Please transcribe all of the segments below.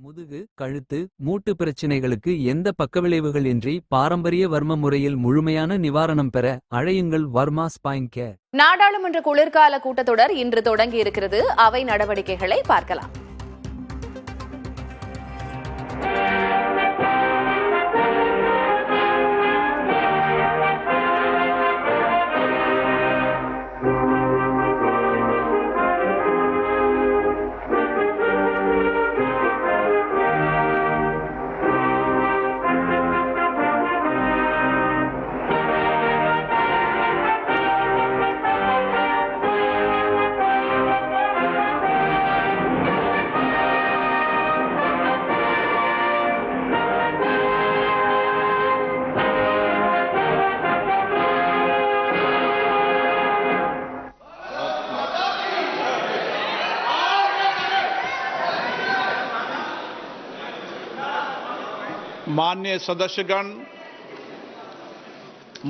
முதுகு, கழுத்து, மூட்டு பிரச்சினைகளுக்கு எந்த பக்கவிளைவுகள் இன்றி பாரம்பரிய வர்ம முறையில் முழுமையான நிவாரணம் பெற அழையுங்கள் வர்மா ஸ்பைன் கேர். நாடாளுமன்ற குளிர்கால கூட்டத்தொடர் இன்று தொடங்கி இருக்கிறது. அவை நடவடிக்கைகளை பார்க்கலாம். माननीय सदस्यगण,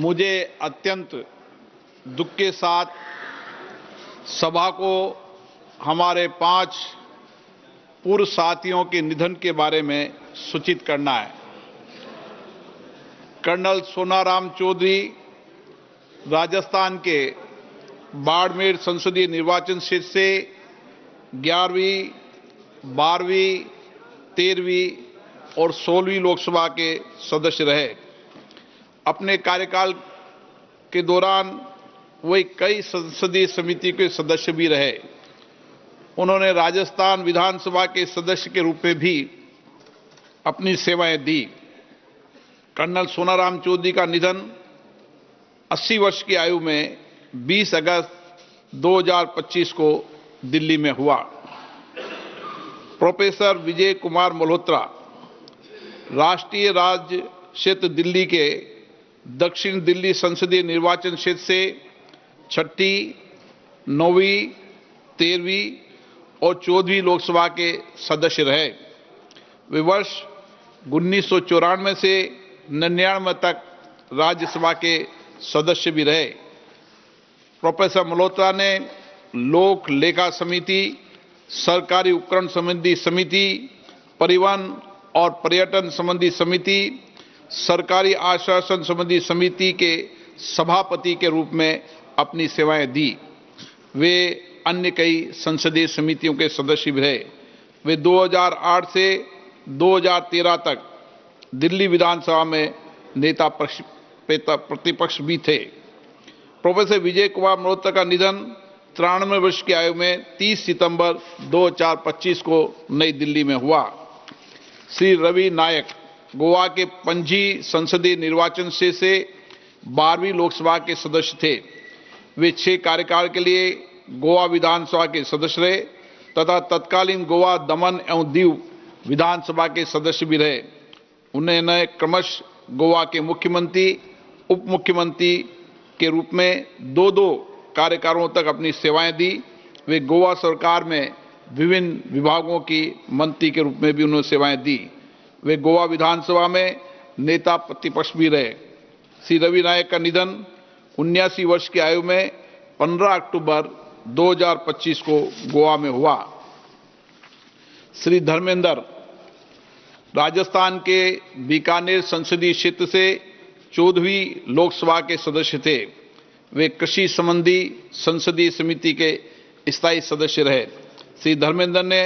मुझे अत्यंत दुख के साथ सभा को हमारे 5 पूर्व साथियों के निधन के बारे में सूचित करना है। कर्नल सोनाराम चौधरी राजस्थान के बाड़मेर संसदीय निर्वाचन क्षेत्र से 11वीं, 12वीं, 13वीं और 16वीं लोकसभा के सदस्य रहे। अपने कार्यकाल के दौरान वे कई संसदीय समिति के सदस्य भी रहे। उन्होंने राजस्थान विधानसभा के सदस्य के रूप में भी अपनी सेवाएं दी। कर्नल सोनाराम चौधरी का निधन 80 वर्ष की आयु में 20 अगस्त 2025 को दिल्ली में हुआ। प्रोफेसर विजय कुमार मल्होत्रा राष्ट्रीय राज्य क्षेत्र दिल्ली के दक्षिण दिल्ली संसदीय निर्वाचन क्षेत्र से 6ठी, 9वीं, 13वीं और 14वीं लोकसभा के सदस्य रहे। वे वर्ष 1994 से 99 तक राज्यसभा के सदस्य भी रहे। प्रोफेसर मल्होत्रा ने लोक लेखा समिति, सरकारी उपकरण संबंधी समिति, परिवहन और पर्यटन संबंधी समिति, सरकारी आश्वासन संबंधी समिति के सभापति के रूप में अपनी सेवाएं दी। वे अन्य कई संसदीय समितियों के सदस्य भी रहे। वे 2008 से 2013 तक दिल्ली विधानसभा में नेता प्रतिपक्ष भी थे। प्रोफेसर विजय कुमार मल्होत्रा का निधन 93 वर्ष की आयु में 30 सितंबर 2025 को नई दिल्ली में हुआ। श्री रवि नायक गोवा के पणजी संसदीय निर्वाचन क्षेत्र से 12वीं लोकसभा के सदस्य थे। वे 6 कार्यकाल के लिए गोवा विधानसभा के सदस्य रहे तथा तत्कालीन गोवा, दमन एवं दीव विधानसभा के सदस्य भी रहे। उन्होंने क्रमशः गोवा के मुख्यमंत्री, उप मुख्यमंत्री के रूप में 2 कार्यकालों तक अपनी सेवाएं दी। वे गोवा सरकार में विभिन्न विभागों की मंत्री के रूप में भी उन्होंने सेवाएं दी। वे गोवा विधानसभा में नेता प्रतिपक्ष भी रहे। श्री रवि नायक का निधन 79 वर्ष की आयु में 15 अक्टूबर 2025 को गोवा में हुआ। श्री धर्मेंद्र राजस्थान के बीकानेर संसदीय क्षेत्र से 14वीं लोकसभा के सदस्य थे। वे कृषि संबंधी संसदीय समिति के स्थायी सदस्य रहे। श्री धर्मेंद्र ने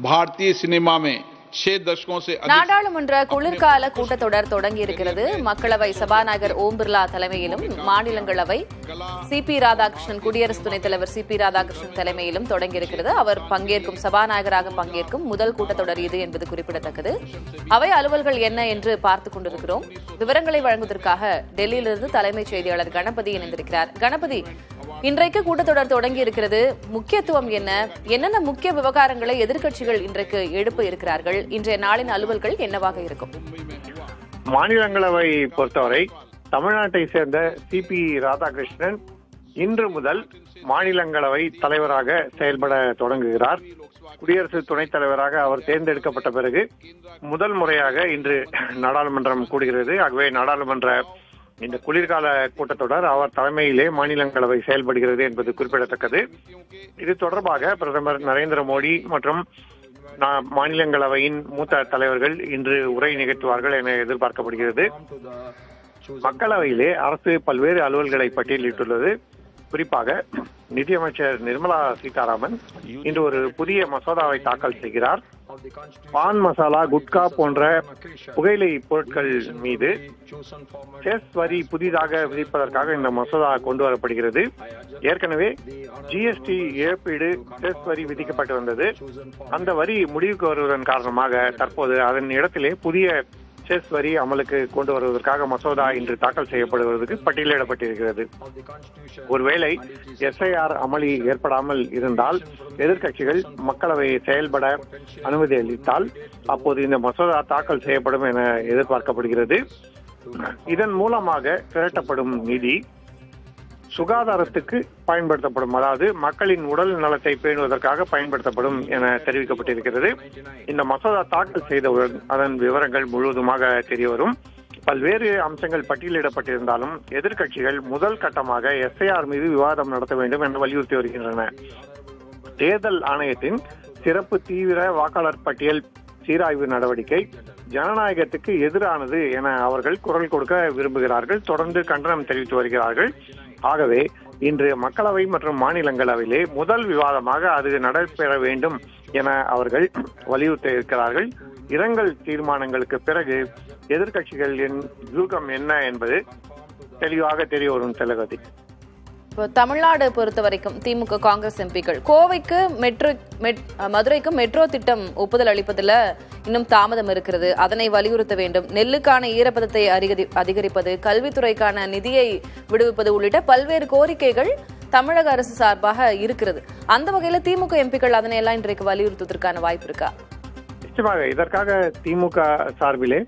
भारतीय सिनेमा में 6 दशकों से நாடாளுமன்ற குளிர்கால கூட்டத்தொடர் தொடங்கி இருக்கிறது. மக்களவை சபாநாயகர் ஓம் பிர்லா தலைமையிலும், மாநிலங்களவை சிபி ராதாகிருஷ்ணன், குடியரசு துணைத் தலைவர் சிபி ராதாகிருஷ்ணன் தலைமையிலும் தொடங்கி இருக்கிறது. அவர் பங்கேற்கும், சபாநாயகராக பங்கேற்கும் முதல் கூட்டத்தொடர் இது என்பது குறிப்பிடத்தக்கது. அவை அலுவல்கள் என்ன என்று பார்த்துக் கொண்டிருக்கிறோம். விவரங்களை வழங்குவதற்காக டெல்லியிலிருந்து தலைமைச் செய்தியாளர் கணபதி இணைந்திருக்கிறார். கணபதி, இன்றைக்கு கூட்டத்தொடர் தொடங்கி இருக்கிறது. முக்கியத்துவம் என்ன? என்னென்ன முக்கிய விவகாரங்களை எதிர்க்கட்சிகள் இன்றைக்கு எழுப்ப இருக்கிறார்கள்? இன்றைய நாளின் அலுவல்கள் என்னவாக இருக்கும்? மாநிலங்களவை பொறுத்தவரை தமிழ்நாட்டை சேர்ந்த சிபி ராதாகிருஷ்ணன் இன்று முதல் மாநிலங்களவை தலைவராக செயல்பட தொடங்குகிறார். குடியரசு துணைத் தலைவராக அவர் தேர்ந்தெடுக்கப்பட்ட பிறகு முதல் முறையாக இன்று நாடாளுமன்றம் கூடுகிறது. ஆகவே நாடாளுமன்ற இந்த குளிர்கால கூட்டத்தொடர் அவர் தலைமையிலே மாநிலங்களவை செயல்படுகிறது என்பது குறிப்பிடத்தக்கது. இது தொடர்பாக பிரதமர் நரேந்திர மோடி மற்றும் மாநிலங்களவையின் மூத்த தலைவர்கள் இன்று உரை நிகழ்த்துவார்கள் என எதிர்பார்க்கப்படுகிறது. மக்களவையிலே அரசு பல்வேறு அலுவல்களை பட்டியலிட்டுள்ளது. குறிப்பாக நிதியமைச்சர் நிர்மலா சீதாராமன் இன்று ஒரு புதிய மசோதாவை தாக்கல் செய்கிறார். பான் மசாலா, குட்கா போன்ற புகையிலை பொருட்கள் மீது செஸ் வரி புதிதாக விதிப்பதற்காக இந்த மசோதா கொண்டு வரப்படுகிறது. ஏற்கனவே ஜிஎஸ்டி இழப்பீடு செஸ் வரி விதிக்கப்பட்டு வந்தது. அந்த வரி முடிவுக்கு வருவதன் காரணமாக தற்போது அதன் இடத்திலே புதிய செஸ் வரி அமலுக்கு கொண்டு வருவதற்காக மசோதா இன்று தாக்கல் செய்யப்படுவதற்கு பட்டியலிடப்பட்டிருக்கிறது. ஒருவேளை எஸ்ஐஆர் அமளி ஏற்படாமல் இருந்தால், எதிர்க்கட்சிகள் மக்களவை செயல்பட அனுமதி அளித்தால் அப்போது இந்த மசோதா தாக்கல் செய்யப்படும் என எதிர்பார்க்கப்படுகிறது. இதன் மூலமாக திரட்டப்படும் நிதி சுகாதாரத்துக்கு பயன்படுத்தப்படும், அதாவது மக்களின் உடல் நலத்தை பேணுவதற்காக பயன்படுத்தப்படும் என தெரிவிக்கப்பட்டிருக்கிறது. இந்த மசோதா தாக்கல் செய்தவுடன் அதன் விவரங்கள் முழுவதுமாக தெரியவரும். பல்வேறு அம்சங்கள் பட்டியலிடப்பட்டிருந்தாலும் எதிர்க்கட்சிகள் முதல் கட்டமாக எஸ்ஐஆர் மீது விவாதம் நடத்த வேண்டும் என்று வலியுறுத்தி வருகின்றன. தேர்தல் ஆணையத்தின் சிறப்பு தீவிர வாக்காளர் பட்டியல் சீராய்வு நடவடிக்கை ஜனநாயகத்துக்கு எதிரானது என அவர்கள் குரல் கொடுக்க விரும்புகிறார்கள். தொடர்ந்து கண்டனம் தெரிவித்து வருகிறார்கள். ஆகவே இன்று மக்களவை மற்றும் மாநிலங்களவையிலே முதல் விவாதமாக அது நடைபெற வேண்டும் என அவர்கள் வலியுறுத்த இருக்கிறார்கள். இரங்கல் தீர்மானங்களுக்கு பிறகு எதிர்க்கட்சிகளின் யூகம் என்ன என்பது தெளிவாக தெரிய வரும். திலகவதி, தமிழ்நாடு பொறுத்த வரைக்கும் திமுக காங்கிரஸ் எம்பிக்கள் கோவைக்கு மதுரைக்கும் மெட்ரோ திட்டம் ஒப்புதல் அளிப்பதில் இன்னும் தாமதம் இருக்கிறது. அதனை வலியுறுத்த வேண்டும். நெல்லுக்கான ஈரப்பதத்தை அதிகரிப்பது, கல்வித்துறைக்கான நிதியை விடுவிப்பது உள்ளிட்ட பல்வேறு கோரிக்கைகள் தமிழக அரசு சார்பாக இருக்கிறது. அந்த வகையில் திமுக எம்பிக்கள் அதனை எல்லாம் இன்றைக்கு வலியுறுத்துவதற்கான வாய்ப்பு இருக்கா? நிச்சயமாக இதற்காக திமுக சார்பிலே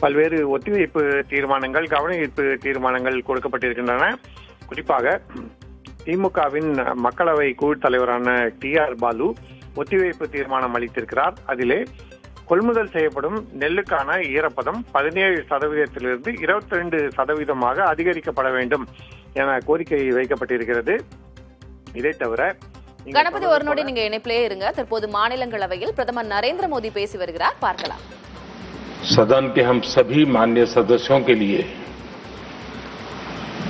பல்வேறு ஒத்திவைப்பு தீர்மானங்கள், கவன ஈர்ப்பு தீர்மானங்கள் கொடுக்கப்பட்டிருக்கின்றன. குறிப்பாக திமுகவின் மக்களவை குழு தலைவரான TR பாலு ஒத்திவைப்பு தீர்மானம் அளித்திருக்கிறார். அதிலே கொள்முதல் செய்யப்படும் நெல்லுக்கான ஈரப்பதம் 17% 22% அதிகரிக்கப்பட வேண்டும் என கோரிக்கை வைக்கப்பட்டிருக்கிறது. இதை தவிர கணபதி, ஒரு நொடி நீங்க இணைப்பிலே இருங்க. தற்போது மாநிலங்களவையில் பிரதமர் நரேந்திர மோடி பேசி வருகிறார், பார்க்கலாம். सदन के हम सभी माननीय सदस्यों के लिए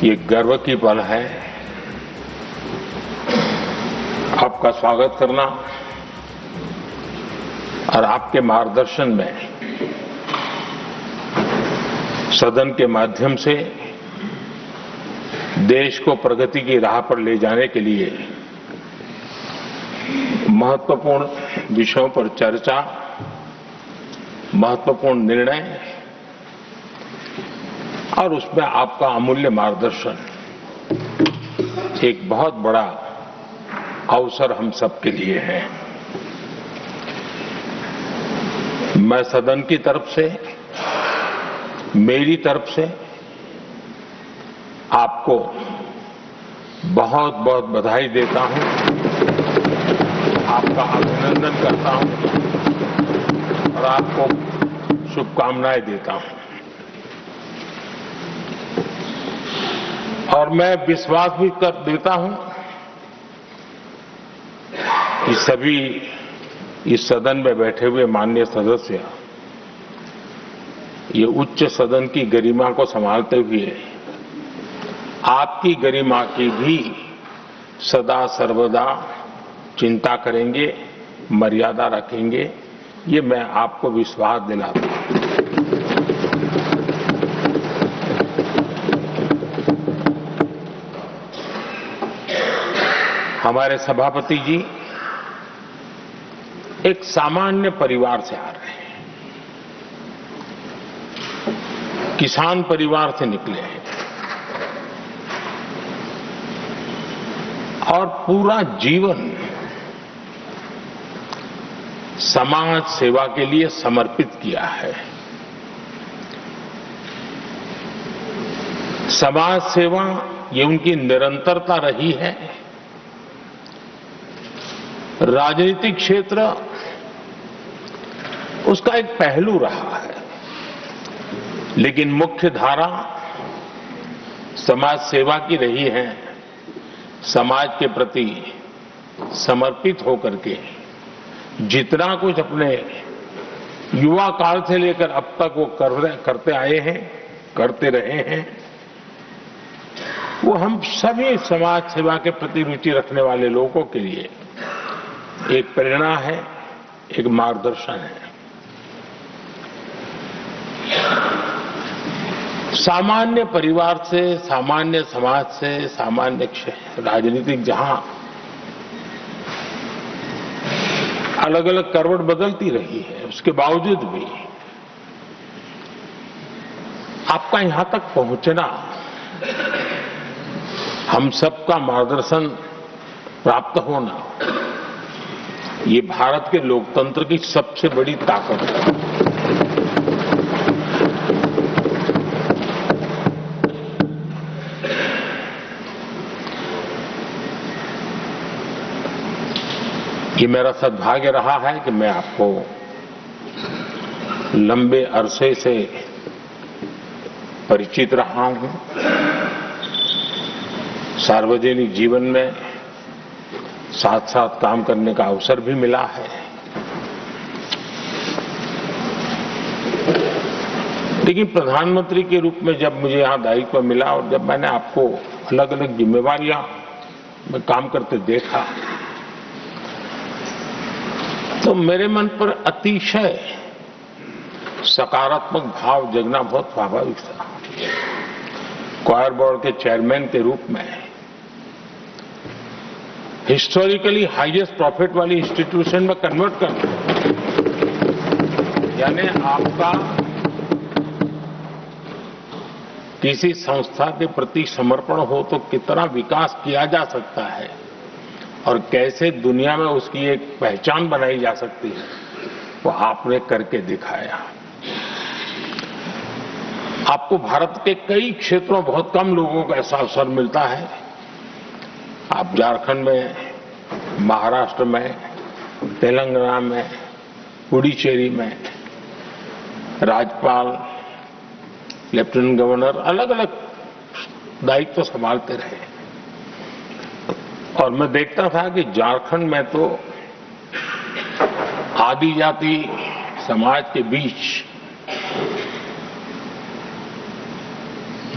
ये गर्व की पल है आपका स्वागत करना और आपके मार्गदर्शन में सदन के माध्यम से देश को प्रगति की राह पर ले जाने के लिए महत्वपूर्ण विषयों पर चर्चा, महत्वपूर्ण निर्णय और उसमें आपका अमूल्य मार्गदर्शन एक बहुत बड़ा अवसर हम सबके लिए है। मैं सदन की तरफ से, मेरी तरफ से आपको बहुत बहुत बधाई देता हूं, आपका अभिनंदन करता हूं और आपको शुभकामनाएं देता हूं। और मैं विश्वास भी कर देता हूं कि सभी इस सदन में बैठे हुए माननीय सदस्य ये उच्च सदन की गरिमा को संभालते हुए आपकी गरिमा की भी सदा सर्वदा चिंता करेंगे, मर्यादा रखेंगे, ये मैं आपको विश्वास दिलाता हूं। हमारे सभापति जी एक सामान्य परिवार से आ रहे हैं, किसान परिवार से निकले हैं और पूरा जीवन समाज सेवा के लिए समर्पित किया है। समाज सेवा ये उनकी निरंतरता रही है। राजनीतिक क्षेत्र उसका एक पहलू रहा है, लेकिन मुख्य धारा समाज सेवा की रही है। समाज के प्रति समर्पित होकर के जितना कुछ अपने युवा काल से लेकर अब तक वो करते आए हैं, करते रहे हैं, वो हम सभी समाज सेवा के प्रति रुचि रखने वाले लोगों के लिए एक प्रेरणा है, एक मार्गदर्शन है। सामान्य परिवार से, सामान्य समाज से, सामान्य राजनीतिक जहां अलग अलग करवट बदलती रही है, उसके बावजूद भी आपका यहां तक पहुंचना, हम सबका मार्गदर्शन प्राप्त होना, ये भारत के लोकतंत्र की सबसे बड़ी ताकत है। ये मेरा सद्भाग्य रहा है कि मैं आपको लंबे अरसे से परिचित रहा हूं, सार्वजनिक जीवन में साथ साथ काम करने का अवसर भी मिला है। लेकिन प्रधानमंत्री के रूप में जब मुझे यहां दायित्व मिला और जब मैंने आपको अलग अलग जिम्मेवारियां में काम करते देखा, तो मेरे मन पर अतिशय सकारात्मक भाव जगना बहुत स्वाभाविक था। क्वायर बोर्ड के चेयरमैन के रूप में हिस्टोरिकली हाईएस्ट प्रॉफिट वाली इंस्टीट्यूशन में कन्वर्ट करना, यानी आपका किसी संस्था के प्रति समर्पण हो तो कितना विकास किया जा सकता है और कैसे दुनिया में उसकी एक पहचान बनाई जा सकती है, वो आपने करके दिखाया। आपको भारत के कई क्षेत्रों बहुत कम लोगों को ऐसा अवसर मिलता है। आप झारखंड में, महाराष्ट्र में, तेलंगाना में, पुडुचेरी में राज्यपाल, लेफ्टिनेंट गवर्नर अलग अलग दायित्व संभालते रहे और मैं देखता था कि झारखंड में तो आदिजाति समाज के बीच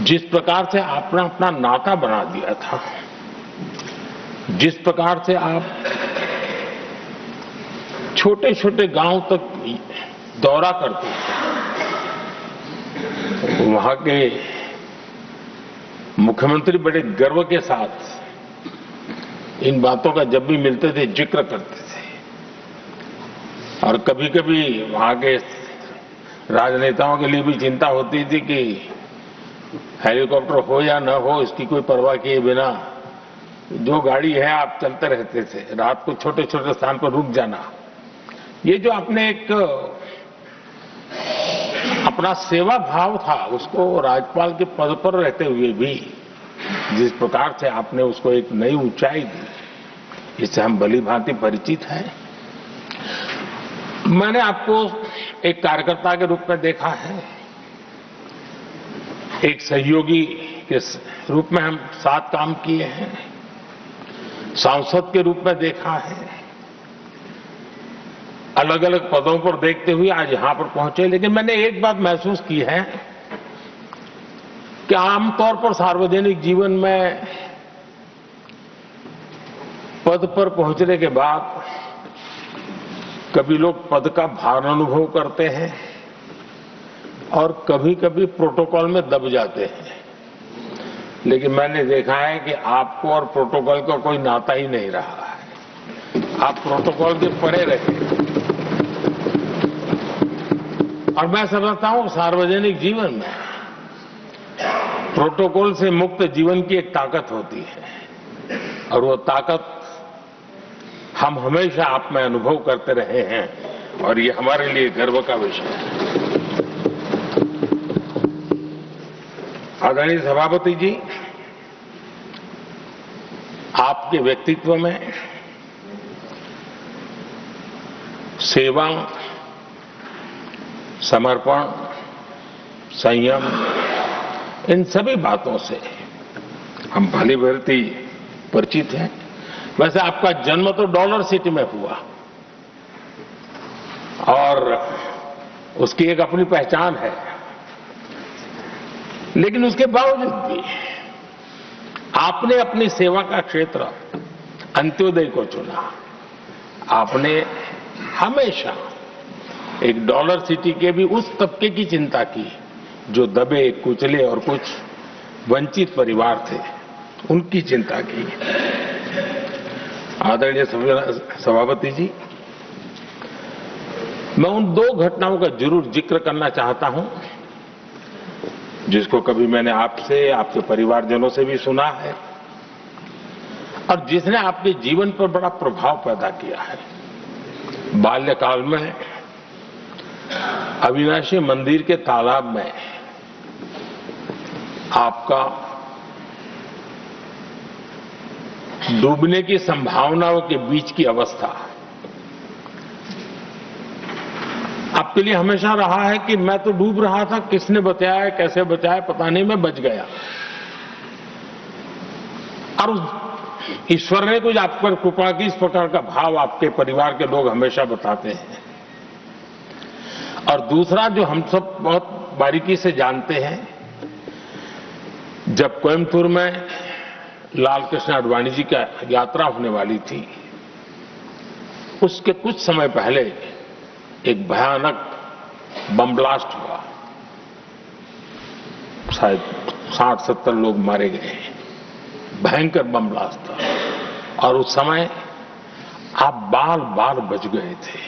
जिस प्रकार से आपने अपना नाता बना दिया था, जिस प्रकार से आप छोटे छोटे गांव तक दौरा करते थे, वहां के मुख्यमंत्री बड़े गर्व के साथ इन बातों का जब भी मिलते थे जिक्र करते थे और कभी कभी वहां के राजनेताओं के लिए भी चिंता होती थी कि हेलीकॉप्टर हो या न हो, इसकी कोई परवाह किए बिना जो गाड़ी है आप चलते रहते थे, रात को छोटे छोटे स्थान पर रुक जाना। ये जो आपने एक अपना सेवा भाव था, उसको राज्यपाल के पद पर रहते हुए भी जिस प्रकार से आपने उसको एक नई ऊंचाई दी, इससे हम भली भांति परिचित हैं। मैंने आपको एक कार्यकर्ता के रूप में देखा है, एक सहयोगी के रूप में हम साथ काम किए हैं, सांसद के रूप में देखा है, अलग अलग पदों पर देखते हुए आज यहां पर पहुंचे। लेकिन मैंने एक बात महसूस की है कि आमतौर पर सार्वजनिक जीवन में पद पर पहुंचने के बाद कभी लोग पद का भार अनुभव करते हैं और कभी कभी प्रोटोकॉल में दब जाते हैं। लेकिन मैंने देखा है कि आपको और प्रोटोकॉल का कोई नाता ही नहीं रहा है, आप प्रोटोकॉल के परे रहे। और मैं समझता हूं सार्वजनिक जीवन में प्रोटोकॉल से मुक्त जीवन की एक ताकत होती है और वो ताकत हम हमेशा आप में अनुभव करते रहे हैं और ये हमारे लिए गर्व का विषय है। आदरणीय सभापति जी, आपके व्यक्तित्व में सेवा, समर्पण, संयम, इन सभी बातों से हम भली भांति परिचित हैं। वैसे आपका जन्म तो डॉलर सिटी में हुआ, और उसकी एक अपनी पहचान है। लेकिन उसके बावजूद भी आपने अपनी सेवा का क्षेत्र अंत्योदय को चुना। आपने हमेशा एक डॉलर सिटी के भी उस तबके की चिंता की जो दबे कुचले और कुछ वंचित परिवार थे, उनकी चिंता की। आदरणीय सभापति जी, मैं उन दो घटनाओं का जरूर जिक्र करना चाहता हूं जिसको कभी मैंने आपसे, आपके परिवारजनों से भी सुना है और जिसने आपके जीवन पर बड़ा प्रभाव पैदा किया है। बाल्यकाल में अविनाशी मंदिर के तालाब में आपका डूबने की संभावनाओं के बीच की अवस्था आपके लिए हमेशा रहा है कि मैं तो डूब रहा था, किसने बचाया, कैसे बचाया पता नहीं, मैं बच गया। और ईश्वर ने कुछ आप पर कृपा की, इस प्रकार का भाव आपके परिवार के लोग हमेशा बताते हैं। और दूसरा जो हम सब बहुत बारीकी से जानते हैं, जब कोयम्बटूर में लाल कृष्ण आडवाणी जी का यात्रा होने वाली थी, उसके कुछ समय पहले एक भयानक बम ब्लास्ट हुआ। शायद 60-70 लोग मारे गए। भयंकर बम ब्लास्ट था और उस समय आप बाल बाल बच गए थे।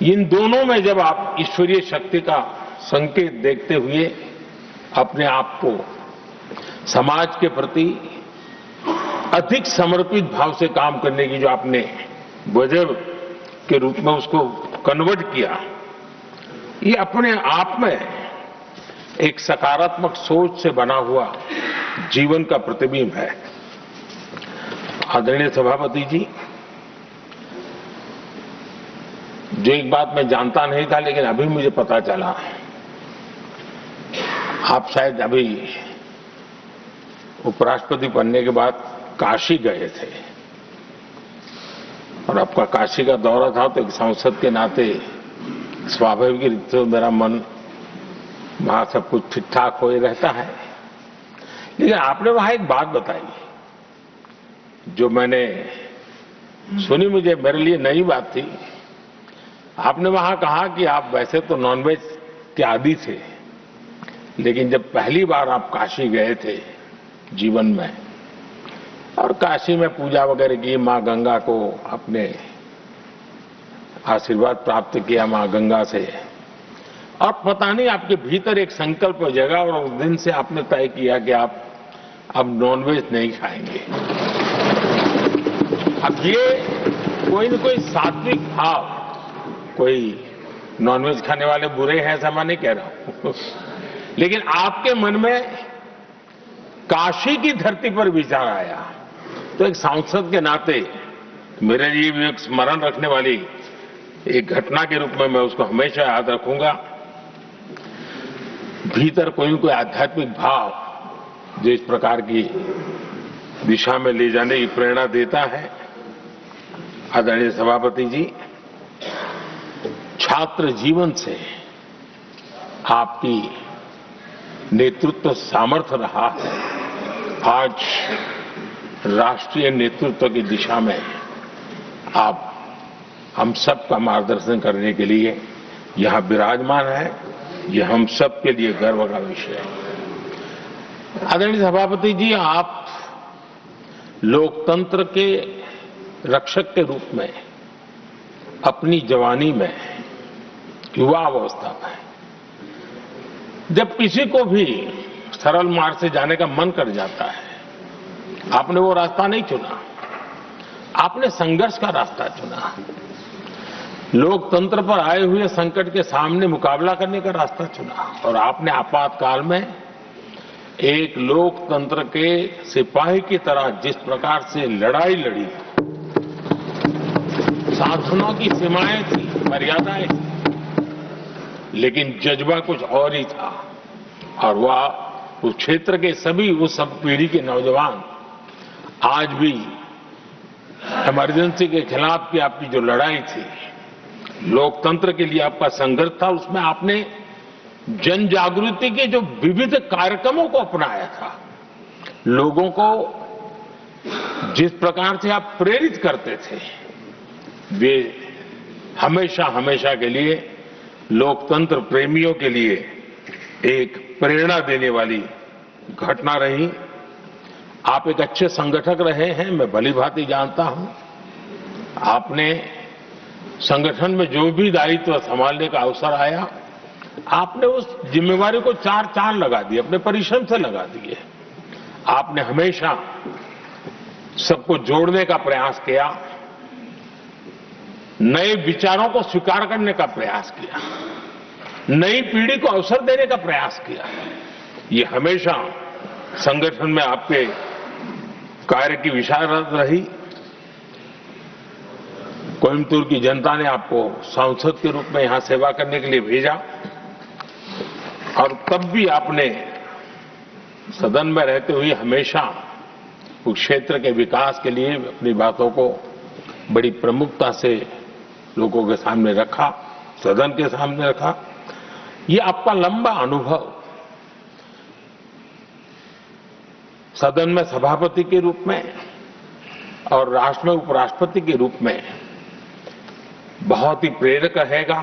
इन दोनों में जब आप ईश्वरीय शक्ति का संकेत देखते हुए अपने आप को समाज के प्रति अधिक समर्पित भाव से काम करने की जो आपने वजह के रूप में उसको कन्वर्ट किया, ये अपने आप में एक सकारात्मक सोच से बना हुआ जीवन का प्रतिबिंब है। आदरणीय सभापति जी, जो एक बात मैं जानता नहीं था लेकिन अभी मुझे पता चला, आप शायद अभी उपराष्ट्रपति बनने के बाद काशी गए थे और आपका काशी का दौरा था, तो एक सांसद के नाते स्वाभाविक रूप से मेरा मन वहां सब कुछ ठीक ठाक हो ही रहता है। लेकिन आपने वहां एक बात बताई जो मैंने सुनी, मुझे मेरे लिए नई बात थी। आपने वहां कहा कि आप वैसे तो नॉनवेज के आदी थे, लेकिन जब पहली बार आप काशी गए थे जीवन में और काशी में पूजा वगैरह की, मां गंगा को अपने आशीर्वाद प्राप्त किया मां गंगा से, और पता नहीं आपके भीतर एक संकल्प जगा और उस दिन से आपने तय किया कि आप अब नॉनवेज नहीं खाएंगे। अब ये कोई न कोई सात्विक भाव, कोई नॉनवेज खाने वाले बुरे हैं ऐसा मैं नहीं कह रहा हूं, लेकिन आपके मन में काशी की धरती पर विचार आया, तो एक सांसद के नाते मेरे लिए भी एक स्मरण रखने वाली एक घटना के रूप में मैं उसको हमेशा याद रखूंगा। भीतर कोई न कोई आध्यात्मिक भाव जो इस प्रकार की दिशा में ले जाने की प्रेरणा देता है। आदरणीय सभापति जी, छात्र जीवन से आपकी नेतृत्व सामर्थ्य रहा है। आज राष्ट्रीय नेतृत्व की दिशा में आप हम सब का मार्गदर्शन करने के लिए यहां विराजमान है। यह हम सब के लिए गर्व का विषय है। आदरणीय सभापति जी, आप लोकतंत्र के रक्षक के रूप में अपनी जवानी में, युवा अवस्था में, जब किसी को भी सरल मार्ग से जाने का मन कर जाता है, आपने वो रास्ता नहीं चुना, आपने संघर्ष का रास्ता चुना। लोकतंत्र पर आए हुए संकट के सामने मुकाबला करने का रास्ता चुना और आपने आपातकाल में एक लोकतंत्र के सिपाही की तरह जिस प्रकार से लड़ाई लड़ी, साधनों की सीमाएं थी, मर्यादाएं थी, लेकिन जज्बा कुछ और ही था। और वह उस क्षेत्र के सभी, उस सब पीढ़ी के नौजवान आज भी इमरजेंसी के खिलाफ की आपकी जो लड़ाई थी, लोकतंत्र के लिए आपका संघर्ष था, उसमें आपने जन जागृति के जो विविध कार्यक्रमों को अपनाया था, लोगों को जिस प्रकार से आप प्रेरित करते थे, वे हमेशा हमेशा के लिए लोकतंत्र प्रेमियों के लिए एक प्रेरणा देने वाली घटना रही। आप एक अच्छे संगठक रहे हैं, मैं भली भांति जानता हूं। आपने संगठन में जो भी दायित्व संभालने का अवसर आया, आपने उस जिम्मेवारी को चार चांद लगा दिए, अपने परिश्रम से लगा दिए। आपने हमेशा सबको जोड़ने का प्रयास किया, नए विचारों को स्वीकार करने का प्रयास किया, नई पीढ़ी को अवसर देने का प्रयास किया। ये हमेशा संगठन में आपके कार्य की विशारद रही। कोयम्बतूर की जनता ने आपको सांसद के रूप में यहां सेवा करने के लिए भेजा, और तब भी आपने सदन में रहते हुए हमेशा उस क्षेत्र के विकास के लिए अपनी बातों को बड़ी प्रमुखता से लोगों के सामने रखा, सदन के सामने रखा। ये आपका लंबा अनुभव सदन में सभापति के रूप में और राष्ट्र में उपराष्ट्रपति के रूप में बहुत ही प्रेरक रहेगा,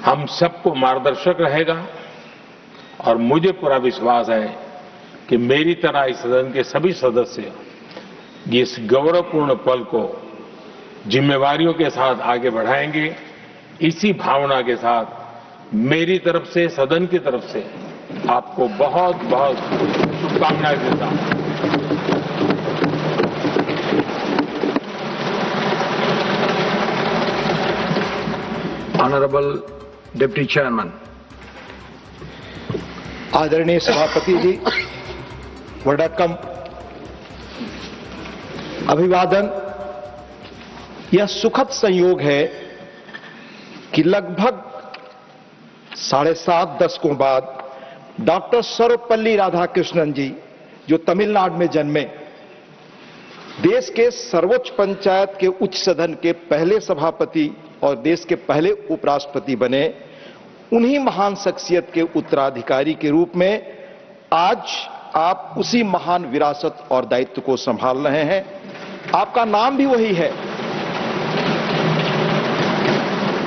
हम सबको मार्गदर्शक रहेगा। और मुझे पूरा विश्वास है कि मेरी तरह इस सदन के सभी सदस्य इस गौरवपूर्ण पल को जिम्मेवारियों के साथ आगे बढ़ाएंगे। इसी भावना के साथ मेरी तरफ से, सदन की तरफ से आपको बहुत बहुत शुभकामनाएं देता हूं। Honourable deputy chairman. आदरणीय सभापति जी, वडक्कम, अभिवादन। यह सुखद संयोग है कि लगभग 7.5 दशकों बाद डॉक्टर सर्वपल्ली राधाकृष्णन जी, जो तमिलनाडु में जन्मे, देश के सर्वोच्च पंचायत के उच्च सदन के पहले सभापति और देश के पहले उपराष्ट्रपति बने, उन्हीं महान शख्सियत के उत्तराधिकारी के रूप में आज आप उसी महान विरासत और दायित्व को संभाल रहे हैं। आपका नाम भी वही है।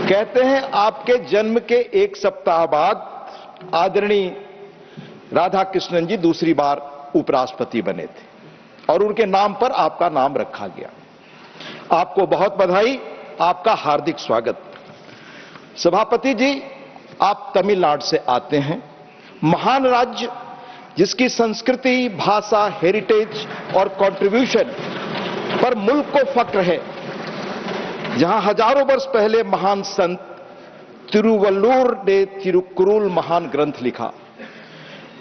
कहते हैं आपके जन्म के 1 सप्ताह बाद आदरणीय राधाकृष्णन जी दूसरी बार उपराष्ट्रपति बने थे और उनके नाम पर आपका नाम रखा गया। आपको बहुत बधाई, आपका हार्दिक स्वागत। सभापति जी, आप तमिलनाडु से आते हैं, महान राज्य जिसकी संस्कृति, भाषा, हेरिटेज और कंट्रीब्यूशन पर मुल्क को फक्र है, जहां हजारों वर्ष पहले महान संत तिरुवल्लुवर ने तिरुकुरुल महान ग्रंथ लिखा।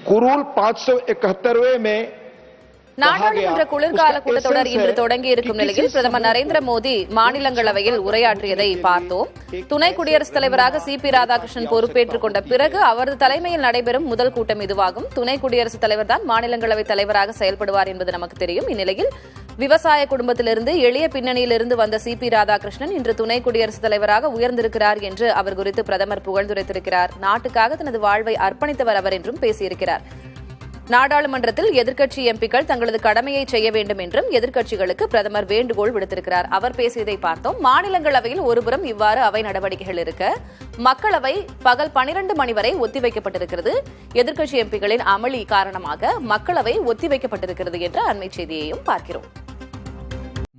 कुरुल 571वें में நாடாளுமன்ற குளிர்கால கூட்டத்தொடர் இன்று தொடங்கி இருக்கும் நிலையில் பிரதமர் நரேந்திர மோடி மாநிலங்களவையில் உரையாற்றியதை பார்த்தோம். துணை குடியரசுத் தலைவராக சிபி ராதாகிருஷ்ணன் பொறுப்பேற்றுக் கொண்ட பிறகு அவரது தலைமையில் நடைபெறும் முதல் கூட்டம் இதுவாகும். துணை குடியரசுத் தலைவர் தான் மாநிலங்களவை தலைவராக செயல்படுவார் என்பது நமக்கு தெரியும். இந்நிலையில் விவசாய குடும்பத்திலிருந்து எளிய பின்னணியிலிருந்து வந்த சிபி ராதாகிருஷ்ணன் இன்று துணை குடியரசுத் தலைவராக உயர்ந்திருக்கிறார் என்று அவர் குறித்து பிரதமர் புகழ்ந்துரைத்திருக்கிறார். நாட்டுக்காக தனது வாழ்வை அர்ப்பணித்தவர் அவர் என்றும் பேசியிருக்கிறார். நாடாளுமன்றத்தில் எதிர்க்கட்சி எம்பிக்கள் தங்களது கடமையை செய்ய வேண்டும் என்றும் எதிர்க்கட்சிகளுக்கு பிரதமர் வேண்டுகோள் விடுத்திருக்கிறார். அவர் பேசியதை பார்த்தோம். மாநிலங்களவையில் ஒருபுறம் இவ்வாறு அவை நடவடிக்கைகள் இருக்க, மக்களவை பகல் 12 மணி வரை ஒத்திவைக்கப்பட்டிருக்கிறது. எதிர்க்கட்சி எம்பிக்களின் அமளி காரணமாக மக்களவை ஒத்திவைக்கப்பட்டிருக்கிறது என்ற அண்மை செய்தியையும் பார்க்கிறோம்.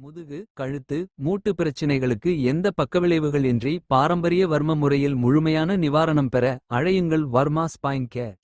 முதுகு, கழுத்து, மூட்டு பிரச்சினைகளுக்கு எந்த பக்கவிளைவுகள் இன்றி பாரம்பரிய வர்ம முறையில் முழுமையான நிவாரணம் பெற அழையுங்கள் வர்மா ஸ்பைன் கேர்.